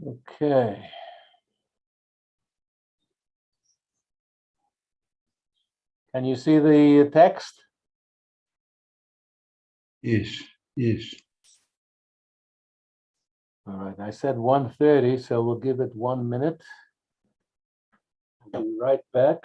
Okay. Can you see the text? Yes, yes. All right, I said 1:30, so we'll give it 1 minute. I'll be right back.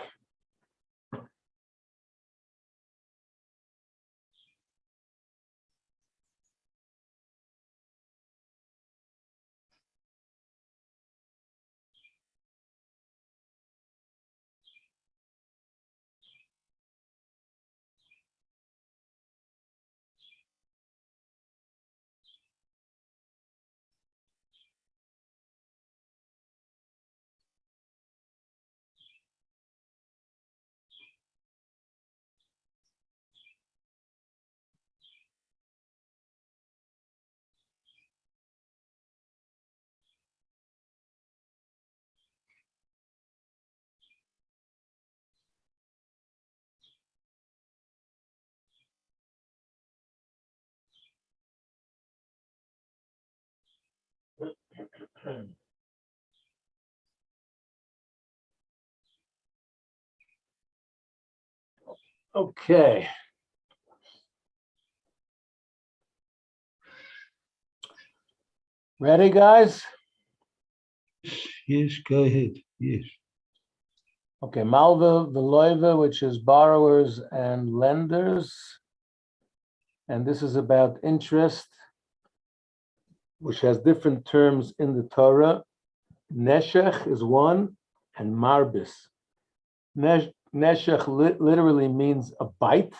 Okay. Ready, guys? Yes, go ahead. Yes. Okay, Malva Veloiva, which is borrowers and lenders. And this is about interest, which has different terms in the Torah. Neshech is one, and Marbis. Neshech literally means a bite,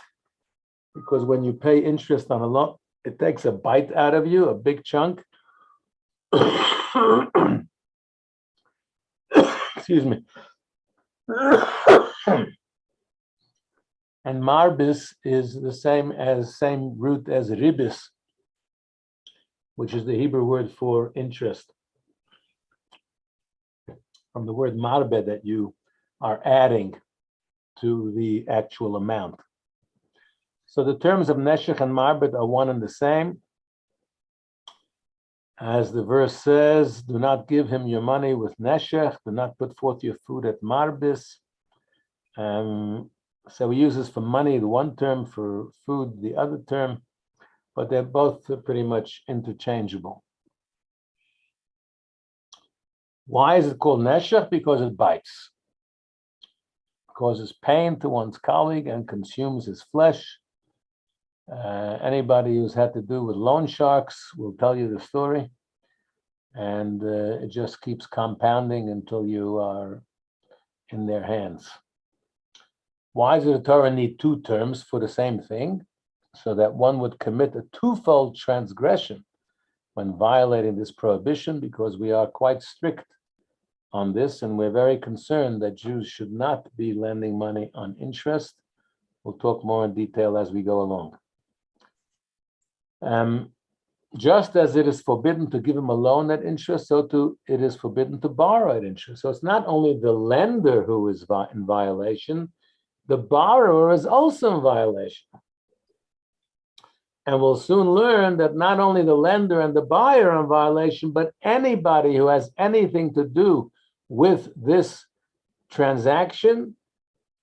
because when you pay interest on a loan, it takes a bite out of you, a big chunk. Excuse me. And Marbis is the same root as ribis, which is the Hebrew word for interest. From the word marbe, that you are adding to the actual amount. So the terms of neshech and marbet are one and the same. As the verse says, do not give him your money with neshech, do not put forth your food at marbis. So we use this for money, the one term, for food, the other term, but they're both pretty much interchangeable. Why is it called neshech? Because it bites. It causes pain to one's colleague and consumes his flesh. Anybody who's had to do with loan sharks will tell you the story. And it just keeps compounding until you are in their hands. Why does the Torah need two terms for the same thing? So that one would commit a twofold transgression when violating this prohibition, because we are quite strict on this, and we're very concerned that Jews should not be lending money on interest. We'll talk more in detail as we go along. Just as it is forbidden to give him a loan at interest, so too it is forbidden to borrow at interest. So it's not only the lender who is in violation, the borrower is also in violation. And we'll soon learn that not only the lender and the buyer are in violation, but anybody who has anything to do with this transaction,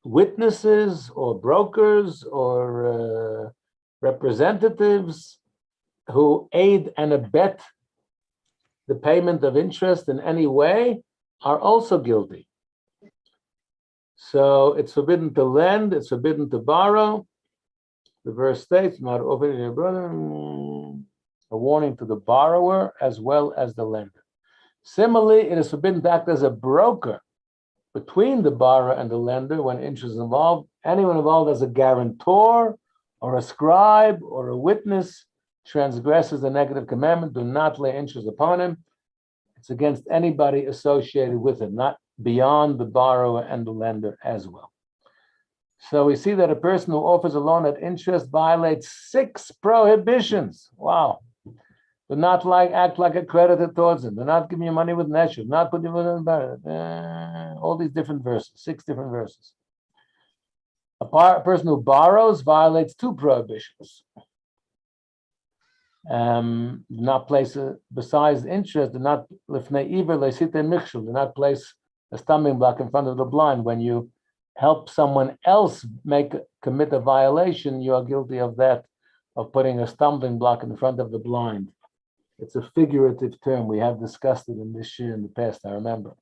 witnesses or brokers or representatives who aid and abet the payment of interest in any way, are also guilty. So it's forbidden to lend, it's forbidden to borrow. The verse states, not offering your brother, a warning to the borrower as well as the lender. Similarly, it is forbidden to act as a broker between the borrower and the lender when interest is involved. Anyone involved as a guarantor or a scribe or a witness transgresses the negative commandment, do not lay interest upon him. It's against anybody associated with it, not beyond the borrower and the lender as well. So we see that a person who offers a loan at interest violates 6 prohibitions. Wow. Do not act like a creditor towards him. Do not give me your money with neshech. Do not put your money in all these different verses, 6 different verses. A person who borrows violates 2 prohibitions. Not place besides interest, do not do not place a stumbling block in front of the blind. When you help someone else commit a violation, you are guilty of that, of putting a stumbling block in front of the blind. It's a figurative term. We have discussed it in this year in the past, I remember.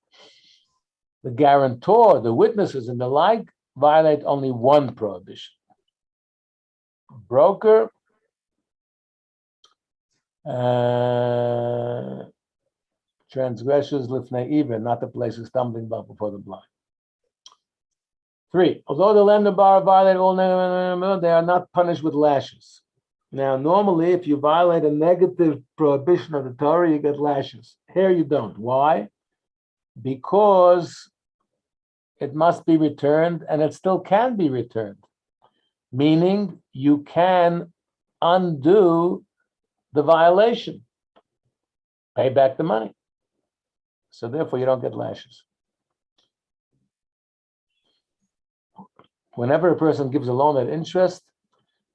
The guarantor, the witnesses, and the like violate only one prohibition. Broker transgressions lifnei even, not to place a stumbling block before the blind. 3. Although the lender borrower violate all, they are not punished with lashes. Now, normally, if you violate a negative prohibition of the Torah, you get lashes. Here you don't. Why? Because it must be returned, and it still can be returned. Meaning, you can undo the violation, pay back the money. So therefore, you don't get lashes. Whenever a person gives a loan at interest,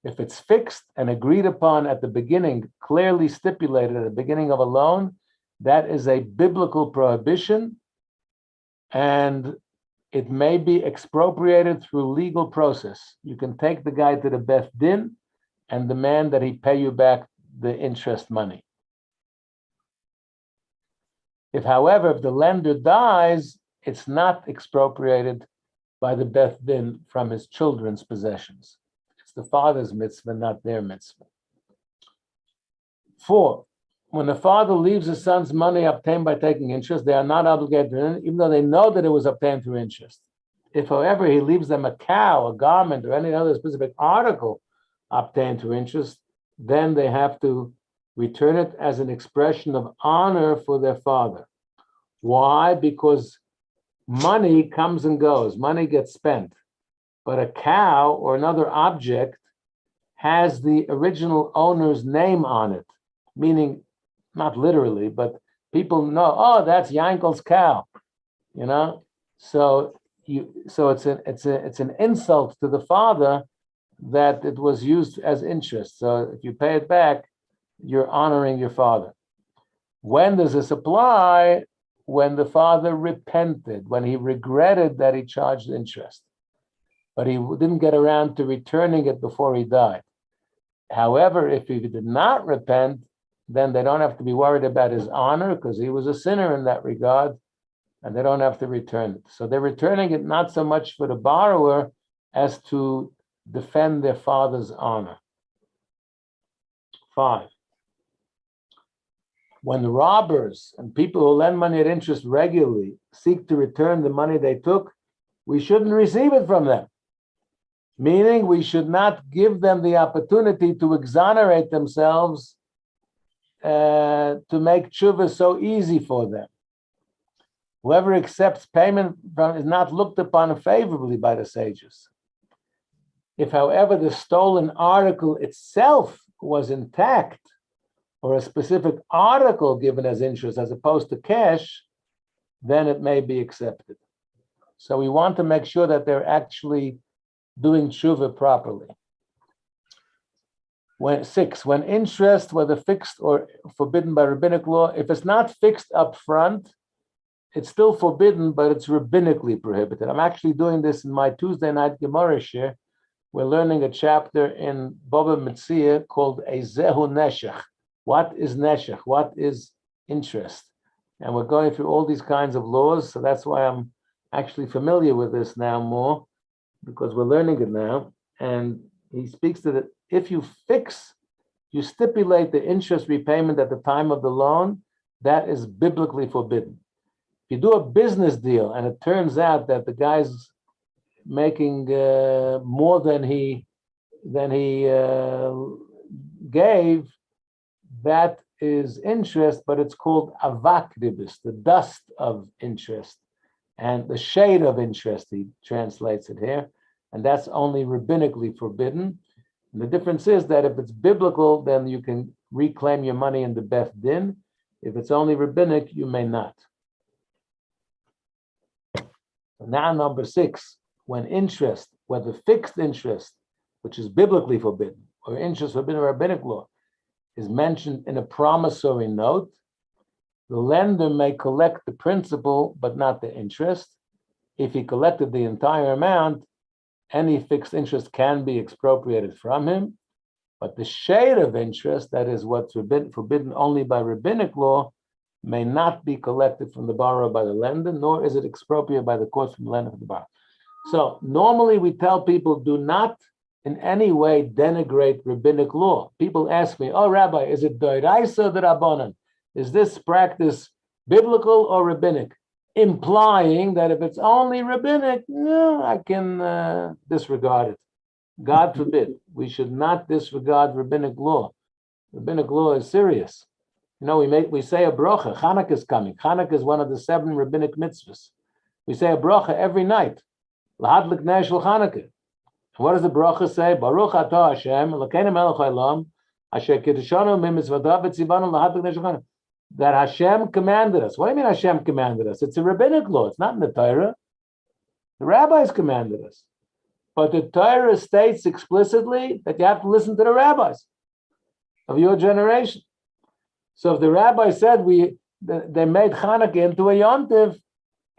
if it's fixed and agreed upon at the beginning, clearly stipulated at the beginning of a loan, that is a biblical prohibition, and it may be expropriated through legal process. You can take the guy to the Beth Din and demand that he pay you back the interest money. However, if the lender dies, it's not expropriated by the Beth Din from his children's possessions. It's the father's mitzvah, not their mitzvah. 4. When the father leaves his son's money obtained by taking interest, they are not obligated to it, even though they know that it was obtained through interest. If, however, he leaves them a cow, a garment, or any other specific article obtained through interest, then they have to return it as an expression of honor for their father. Why? Because money comes and goes, money gets spent, but a cow or another object has the original owner's name on it, meaning not literally, but people know, oh, that's Yankel's cow, you know. So it's an insult to the father that it was used as interest. So if you pay it back, you're honoring your father. When does this apply? When the father repented, when he regretted that he charged interest, but he didn't get around to returning it before he died. However, if he did not repent, then they don't have to be worried about his honor because he was a sinner in that regard, and they don't have to return it. So they're returning it not so much for the borrower as to defend their father's honor. 5. When the robbers and people who lend money at interest regularly seek to return the money they took, we shouldn't receive it from them. Meaning we should not give them the opportunity to exonerate themselves, to make tshuva so easy for them. Whoever accepts payment from is not looked upon favorably by the sages. If, however, the stolen article itself was intact, or a specific article given as interest as opposed to cash, then it may be accepted. So we want to make sure that they're actually doing tshuva properly. 6, when interest, whether fixed or forbidden by rabbinic law, if it's not fixed up front, it's still forbidden, but it's rabbinically prohibited. I'm actually doing this in my Tuesday night Gemara shir. We're learning a chapter in Baba Metzia called Ezehu Neshech. What is neshech? What is interest? And we're going through all these kinds of laws, so that's why I'm actually familiar with this now more, because we're learning it now. And he speaks to that if you stipulate the interest repayment at the time of the loan, that is biblically forbidden. If you do a business deal and it turns out that the guy's making more than he gave, that is interest, but it's called avak dibus, the dust of interest, and the shade of interest, he translates it here, and that's only rabbinically forbidden. And the difference is that if it's biblical, then you can reclaim your money in the Beth Din. If it's only rabbinic, you may not. Now, number 6, when interest, whether fixed interest, which is biblically forbidden, or interest forbidden in rabbinic law, is mentioned in a promissory note, the lender may collect the principal but not the interest. If he collected the entire amount, any fixed interest can be expropriated from him, but the shade of interest, that is what's forbidden only by rabbinic law, may not be collected from the borrower by the lender, nor is it expropriated by the court from the lender to the borrower. So normally we tell people, do not in any way denigrate rabbinic law. People ask me, oh, Rabbi, is it d'oraisa or d'rabbanan? Is this practice biblical or rabbinic? Implying that if it's only rabbinic, no, I can disregard it. God forbid. We should not disregard rabbinic law. Rabbinic law is serious. You know, we say a bracha. Chanukah is coming. Chanukah is one of the 7 rabbinic mitzvahs. We say a bracha every night. Lahadlik ner shel Chanukah. What does the bracha say? Baruch atah Hashem, Elokeinu melech haolam, asher kiddushanu mimitzvotav v'tzivanu lahadlik ner shel Chanukah. That Hashem commanded us. What do you mean Hashem commanded us? It's a rabbinic law. It's not in the Torah. The rabbis commanded us. But the Torah states explicitly that you have to listen to the rabbis of your generation. So if the rabbi said they made Chanukah into a yontiv,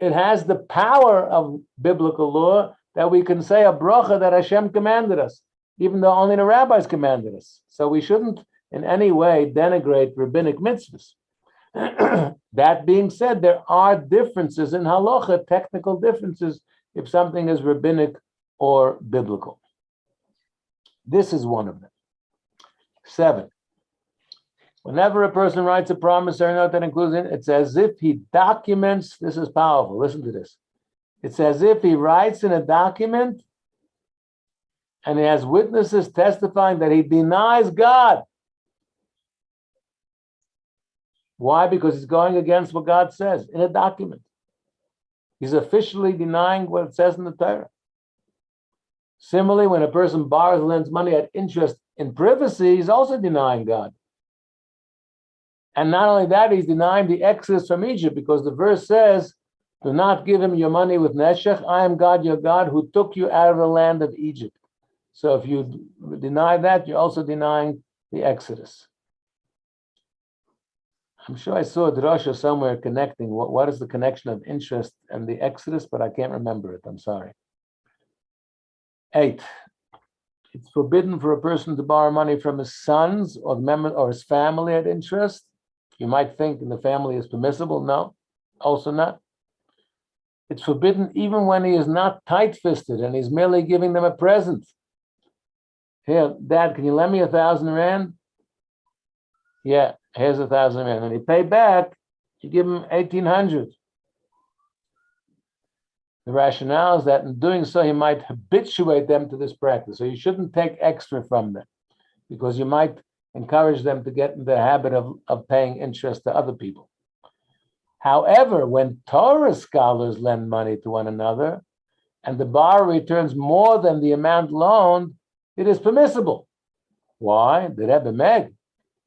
it has the power of biblical law that we can say a bracha that Hashem commanded us, even though only the rabbis commanded us. So we shouldn't in any way denigrate rabbinic mitzvahs. That being said, there are differences in halacha, technical differences, if something is rabbinic or biblical. This is one of them. 7. Whenever a person writes a promissory note that includes it, it's as if he documents, this is powerful, listen to this. It's as if he writes in a document and he has witnesses testifying that he denies God. Why? Because he's going against what God says in a document. He's officially denying what it says in the Torah. Similarly, when a person borrows and lends money at interest in privacy, he's also denying God. And not only that, he's denying the exodus from Egypt, because the verse says, do not give him your money with neshech. I am God, your God, who took you out of the land of Egypt. So if you deny that, you're also denying the exodus. I'm sure I saw a drasha somewhere connecting what is the connection of interest and the exodus, but I can't remember it. I'm sorry. 8. It's forbidden for a person to borrow money from his sons or members or his family at interest. You might think in the family is permissible. No, also not. It's forbidden even when he is not tight-fisted and he's merely giving them a present. Here, Dad, can you lend me 1,000 rand? Yeah, here's 1,000 rand. And he pay back, you give him 1,800. The rationale is that in doing so, he might habituate them to this practice. So you shouldn't take extra from them, because you might encourage them to get in the habit of paying interest to other people. However, when Torah scholars lend money to one another and the borrower returns more than the amount loaned, it is permissible. Why? Did Rebbe Meg?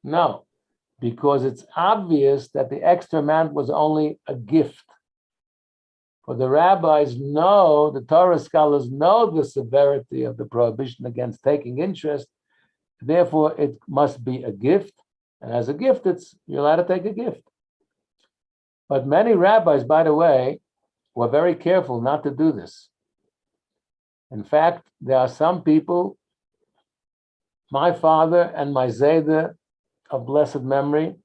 No, because it's obvious that the extra amount was only a gift. For the rabbis know, the Torah scholars know the severity of the prohibition against taking interest. Therefore, it must be a gift. And as a gift, you're allowed to take a gift. But many rabbis, by the way, were very careful not to do this. In fact, there are some people, my father and my Zayda of blessed memory,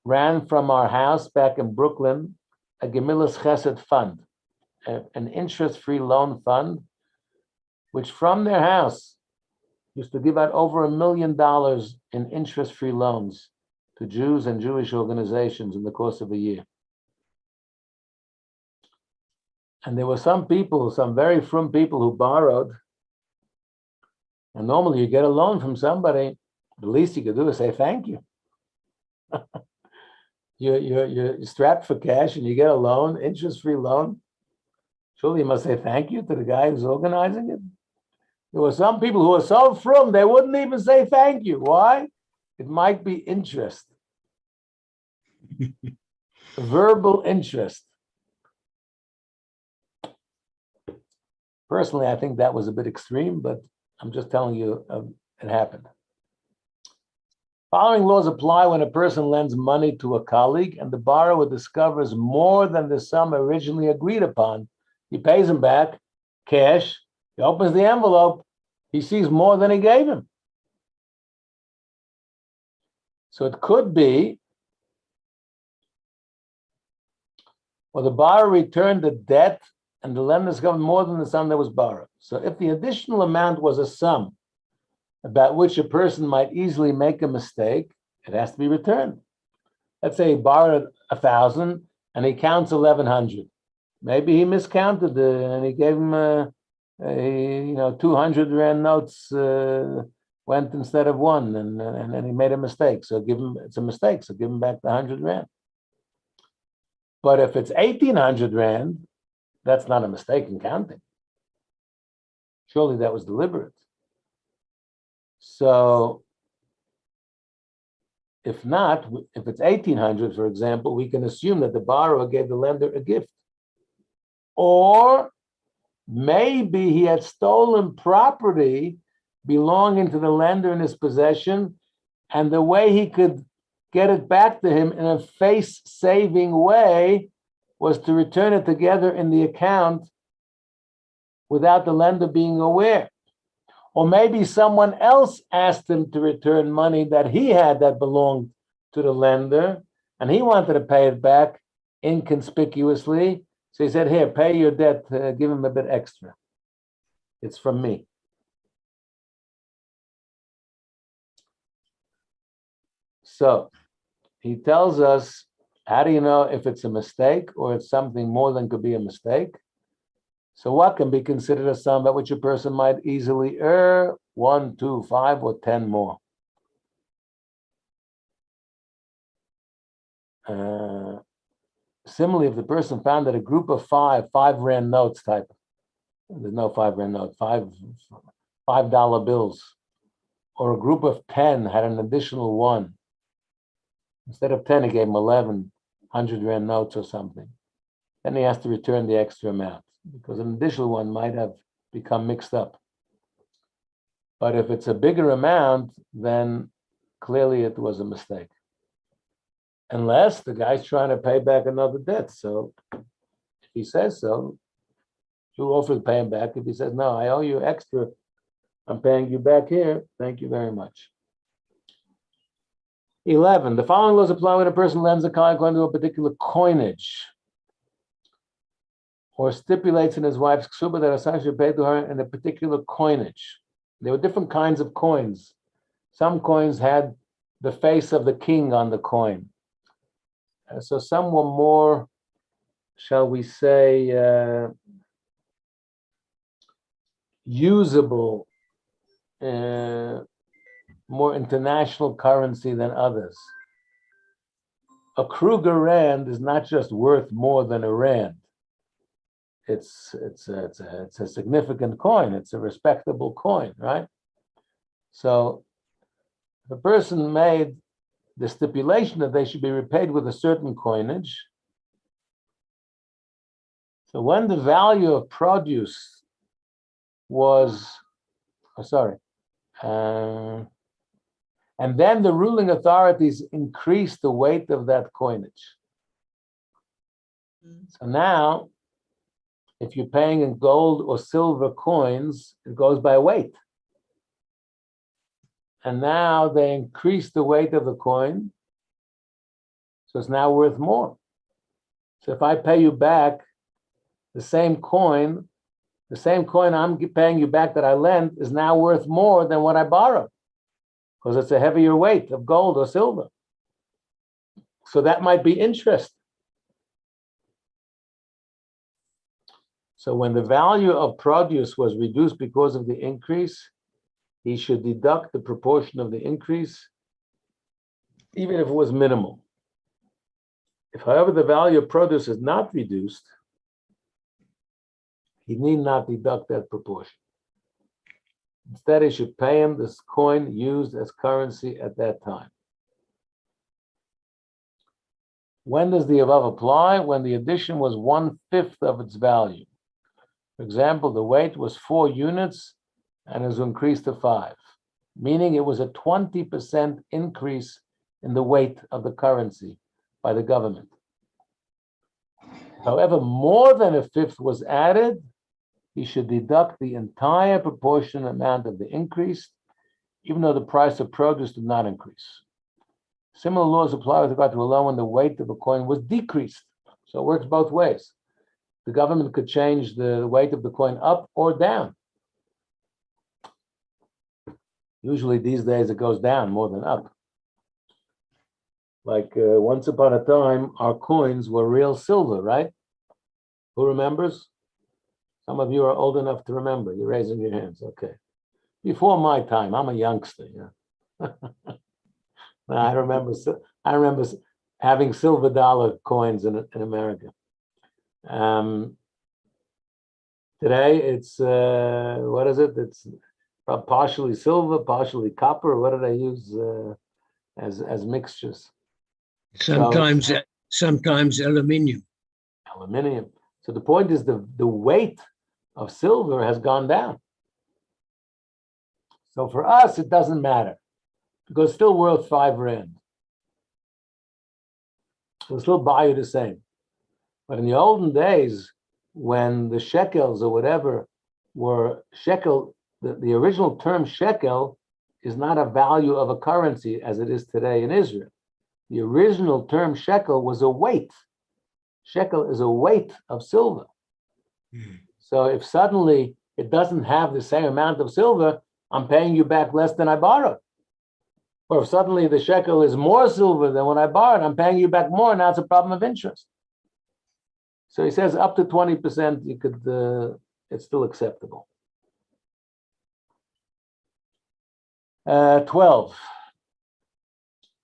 ran from our house back in Brooklyn a Gemilas Chesed fund, an interest-free loan fund, which from their house used to give out over $1 million in interest-free loans to Jews and Jewish organizations in the course of a year. And there were some people, some very frum people who borrowed. And normally you get a loan from somebody, the least you could do is say thank you. You're strapped for cash and you get a loan, interest-free loan. Surely you must say thank you to the guy who's organizing it. There were some people who were so frum, they wouldn't even say thank you. Why? It might be interest. Verbal interest. Personally, I think that was a bit extreme, but I'm just telling you it happened. Following laws apply when a person lends money to a colleague and the borrower discovers more than the sum originally agreed upon. He pays him back cash. He opens the envelope. He sees more than he gave him. So it could be, or the borrower returned the debt and the lender discovered more than the sum that was borrowed. So if the additional amount was a sum about which a person might easily make a mistake, it has to be returned. Let's say he borrowed 1,000 and he counts 1,100. Maybe he miscounted and he gave him 200 rand notes went instead of one, and then he made a mistake. So it's a mistake. So give him back the 100 rand. But if it's 1,800 rand, that's not a mistake in counting. Surely that was deliberate. So if not, if it's 1,800, for example, we can assume that the borrower gave the lender a gift. Or maybe he had stolen property belonging to the lender in his possession, and the way he could get it back to him in a face-saving way was to return it together in the account without the lender being aware. Or maybe someone else asked him to return money that he had that belonged to the lender, and he wanted to pay it back inconspicuously. So he said, here, pay your debt, give him a bit extra. It's from me. So he tells us, how do you know if it's a mistake or it's something more than could be a mistake? So what can be considered a sum at which a person might easily err? 1, 2, 5, or 10 more. Similarly, if the person found that a group of 5 rand notes type, there's no 5 rand note, $5 bills, or a group of 10 had an additional 1. Instead of 10, he gave him 11 100 rand notes or something. Then he has to return the extra amount, because an additional one might have become mixed up. But if it's a bigger amount, then clearly it was a mistake. Unless the guy's trying to pay back another debt. So if he says so, you offer to pay him back. If he says, no, I owe you extra, I'm paying you back here, thank you very much. 11, the following laws apply when a person lends a colleague according to a particular coinage, or stipulates in his wife's ksuba that a son should pay to her in a particular coinage. There were different kinds of coins. Some coins had the face of the king on the coin. So some were more, shall we say, usable, more international currency than others. A Kruger rand is not just worth more than a rand. It's a significant coin. It's a respectable coin, right? So the person made the stipulation that they should be repaid with a certain coinage. So when the value of produce was, and then the ruling authorities increased the weight of that coinage. So now, if you're paying in gold or silver coins, it goes by weight. And now they increase the weight of the coin, so it's now worth more. So if I pay you back the same coin I'm paying you back that I lent is now worth more than what I borrowed, because it's a heavier weight of gold or silver. So that might be interest. So when the value of produce was reduced because of the increase, he should deduct the proportion of the increase, even if it was minimal. If, however, the value of produce is not reduced, he need not deduct that proportion. Instead, he should pay him this coin used as currency at that time. When does the above apply? When the addition was 1/5 of its value. For example, the weight was 4 units and is increased to 5. meaning it was a 20% increase in the weight of the currency by the government. However, more than a fifth was added, he should deduct the entire proportionate amount of the increase, even though the price of produce did not increase. Similar laws apply with regard to a loan when the weight of a coin was decreased. So it works both ways. The government could change the weight of the coin up or down. Usually these days it goes down more than up. Like once upon a time, our coins were real silver, right? Who remembers? Some of you are old enough to remember. You're raising your hands. Okay. Before my time, I'm a youngster. Yeah. I remember having silver dollar coins in America. Today it's what is it? It's partially silver, partially copper. What do they use as mixtures? Sometimes aluminium. Aluminium. So the point is the weight of silver has gone down. So for us, it doesn't matter because it's still worth 5 rand. It'll still buy you the same. But in the olden days, when the shekels or whatever were shekel, the original term shekel is not a value of a currency as it is today in Israel. The original term shekel was a weight. Shekel is a weight of silver. So if suddenly it doesn't have the same amount of silver, I'm paying you back less than I borrowed. Or if suddenly the shekel is more silver than when I borrowed, I'm paying you back more. Now it's a problem of interest. So he says up to 20%, you could, it's still acceptable. 12.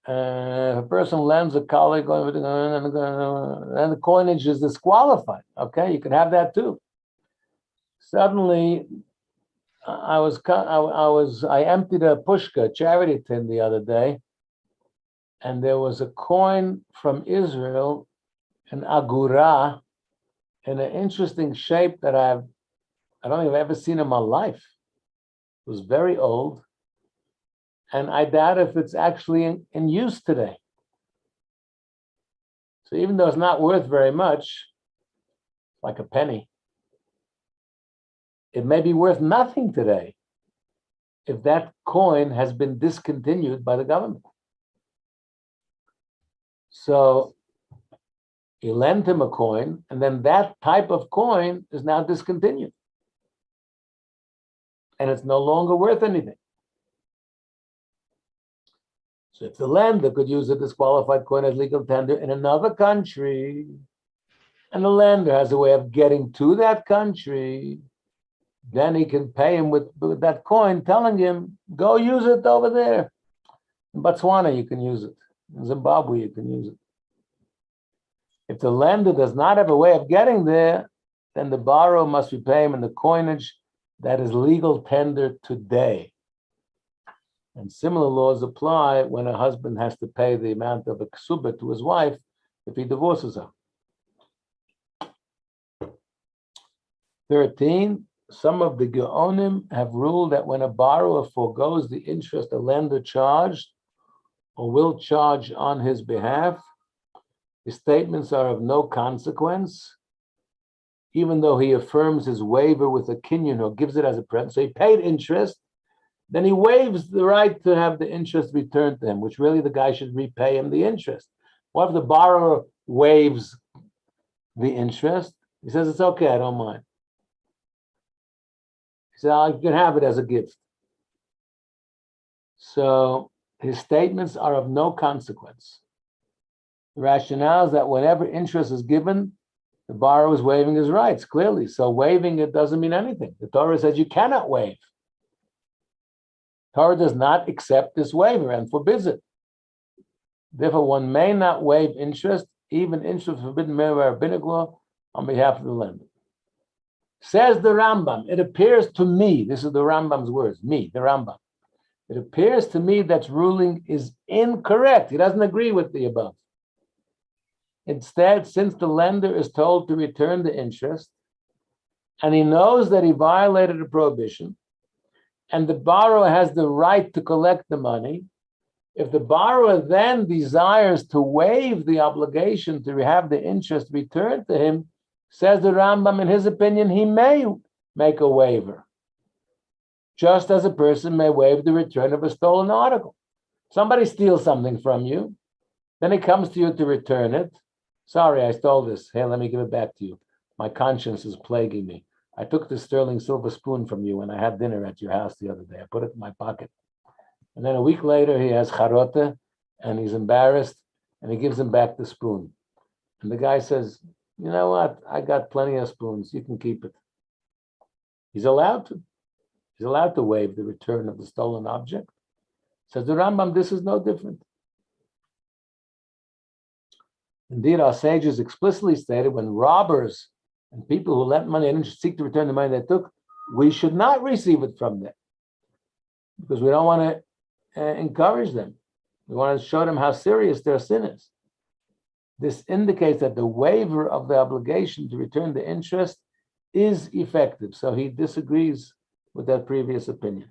If a person lends a colleague, and the coinage is disqualified. Okay, you could have that too. Suddenly, I emptied a pushka charity tin the other day, and there was a coin from Israel, an agura, in an interesting shape that I don't think I've ever seen in my life. It was very old, and I doubt if it's actually in use today. So even though it's not worth very much, like a penny, it may be worth nothing today if that coin has been discontinued by the government. So you lend him a coin, and then that type of coin is now discontinued. And it's no longer worth anything. So if the lender could use a disqualified coin as legal tender in another country, and the lender has a way of getting to that country, then he can pay him with that coin, telling him, go use it over there. In Botswana, you can use it. In Zimbabwe, you can use it. If the lender does not have a way of getting there, then the borrower must repay him in the coinage that is legal tender today. And similar laws apply when a husband has to pay the amount of a ksuba to his wife if he divorces her. 13, some of the Geonim have ruled that when a borrower forgoes the interest a lender charged or will charge on his behalf, his statements are of no consequence, even though he affirms his waiver with a kinyan or gives it as a present. So he paid interest, then he waives the right to have the interest returned to him, which really the guy should repay him the interest. What if the borrower waives the interest? He says, it's okay, I don't mind. He said, you can have it as a gift. So his statements are of no consequence. The rationale is that whenever interest is given, the borrower is waiving his rights, clearly. So waiving it doesn't mean anything. The Torah says you cannot waive. Torah does not accept this waiver and forbids it. Therefore, one may not waive interest, even interest forbidden by rabbinic law, on behalf of the lender. Says the Rambam, it appears to me, this is the Rambam's words, me, the Rambam, it appears to me that ruling is incorrect. He doesn't agree with the above. Instead, since the lender is told to return the interest, and he knows that he violated a prohibition, and the borrower has the right to collect the money, if the borrower then desires to waive the obligation to have the interest returned to him, says the Rambam, in his opinion, he may make a waiver, just as a person may waive the return of a stolen article. Somebody steals something from you, then he comes to you to return it. Sorry, I stole this. Hey, let me give it back to you. My conscience is plaguing me. I took the sterling silver spoon from you when I had dinner at your house the other day. I put it in my pocket. And then a week later, he has charote, and he's embarrassed, and he gives him back the spoon. And the guy says, you know what? I got plenty of spoons. You can keep it. He's allowed to. He's allowed to waive the return of the stolen object. Says the Rambam, this is no different. Indeed, our sages explicitly stated when robbers and people who lent money and seek to return the money they took, we should not receive it from them because we don't want to encourage them. We want to show them how serious their sin is. This indicates that the waiver of the obligation to return the interest is effective. So he disagrees with that previous opinion.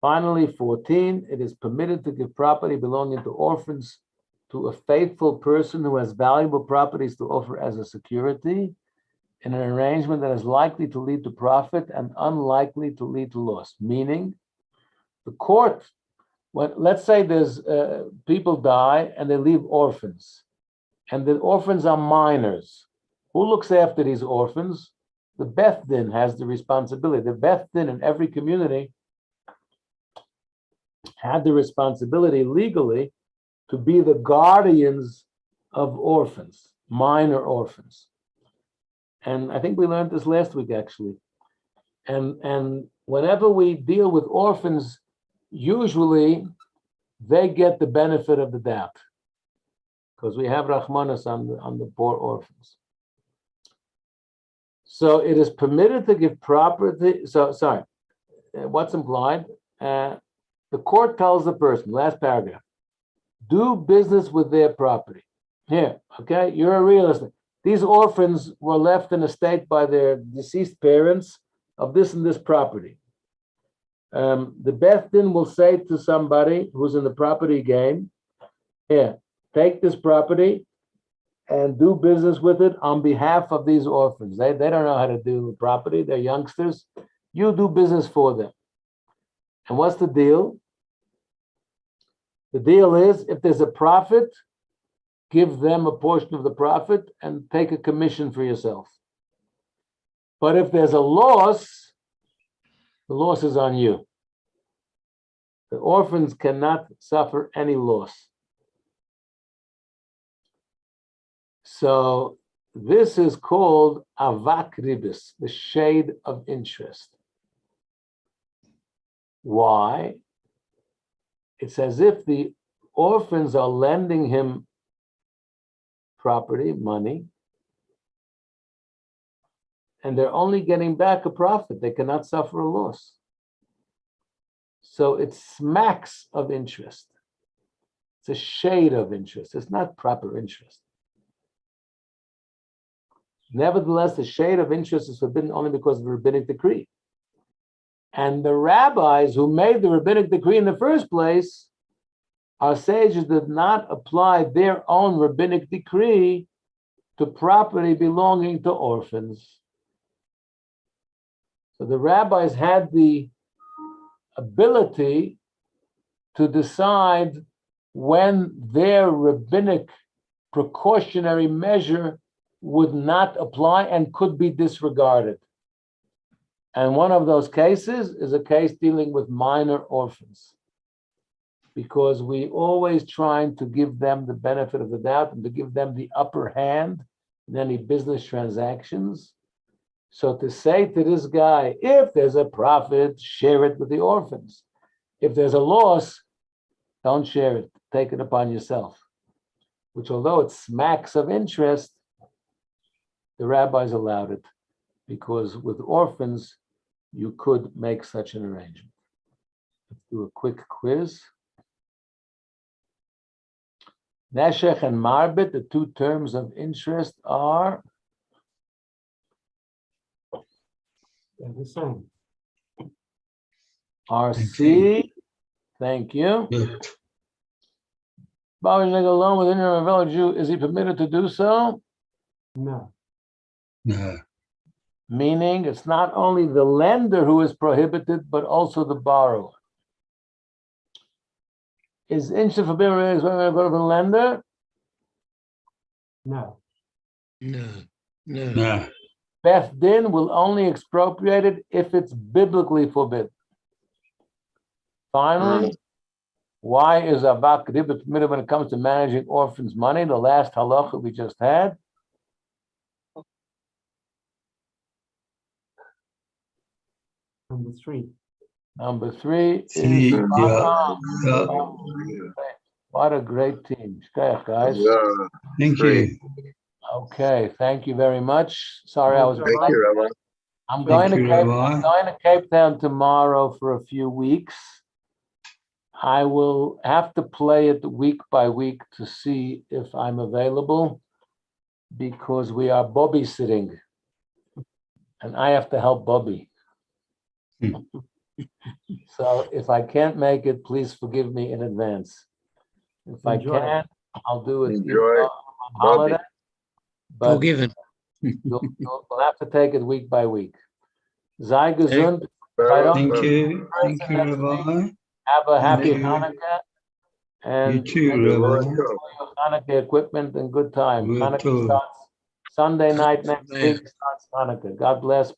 Finally, 14, it is permitted to give property belonging to orphans to a faithful person who has valuable properties to offer as a security in an arrangement that is likely to lead to profit and unlikely to lead to loss. Meaning, the court, let's say there's people die and they leave orphans, and the orphans are minors. Who looks after these orphans? The Beth Din has the responsibility. The Beth Din in every community had the responsibility legally to be the guardians of orphans, minor orphans. And I think we learned this last week, actually. And whenever we deal with orphans, usually they get the benefit of the doubt because we have Rahmanas on the poor orphans. So it is permitted to give property. What's implied? The court tells the person, last paragraph, do business with their property. Here, okay, you're a real estate. These orphans were left in a state by their deceased parents of this and this property. The Beth Din will say to somebody who's in the property game, here, take this property and do business with it on behalf of these orphans. They don't know how to do property. They're youngsters. You do business for them. And what's the deal? The deal is if there's a profit, give them a portion of the profit and take a commission for yourself. But if there's a loss, the loss is on you. The orphans cannot suffer any loss. So this is called avak ribis, the shade of interest. Why? It's as if the orphans are lending him property, money, and they're only getting back a profit. They cannot suffer a loss. So it smacks of interest. It's a shade of interest. It's not proper interest. Nevertheless, the shade of interest is forbidden only because of the rabbinic decree. And the rabbis who made the rabbinic decree in the first place, our sages did not apply their own rabbinic decree to property belonging to orphans. So the rabbis had the ability to decide when their rabbinic precautionary measure would not apply and could be disregarded. And one of those cases is a case dealing with minor orphans, because we always trying to give them the benefit of the doubt and to give them the upper hand in any business transactions. So to say to this guy, if there's a profit, share it with the orphans. If there's a loss, don't share it, take it upon yourself. Which, although it smacks of interest, the rabbis allowed it, because with orphans, you could make such an arrangement. Let's do a quick quiz. Neshech and Marbit, the two terms of interest are? They're the same. RC, thank you. Good. Baba Nigga alone with a fellow Jew, is he permitted to do so? No. Meaning it's not only the lender who is prohibited, but also the borrower. Is instant forbidden when I go to the lender? No. No. Beth Din will only expropriate it if it's biblically forbidden. Finally, why is Abak Riba permitted when it comes to managing orphans' money? The last halacha we just had. Number three Three, is yeah. What a great team. Shkayach, guys. Thank you. Okay, thank you very much. Sorry I was Thank you, Rabbi. I'm going Thank to you, Cape, Rabbi. I'm going to Cape Town tomorrow for a few weeks. I will have to play it week by week to see if I'm available because we are Bobby sitting and I have to help Bobby. So if I can't make it, please forgive me in advance. If I can, I'll do it Enjoy on holiday. But Forgiven. we'll have to take it week by week. Sei gesund. If I don't Thank you. person Thank you, next Rabbi. week, have a happy you. Hanukkah. And You too, thank you for Rabbi. your Hanukkah equipment and good time. You Hanukkah too. starts Sunday night next Amen. week, starts Hanukkah. God bless.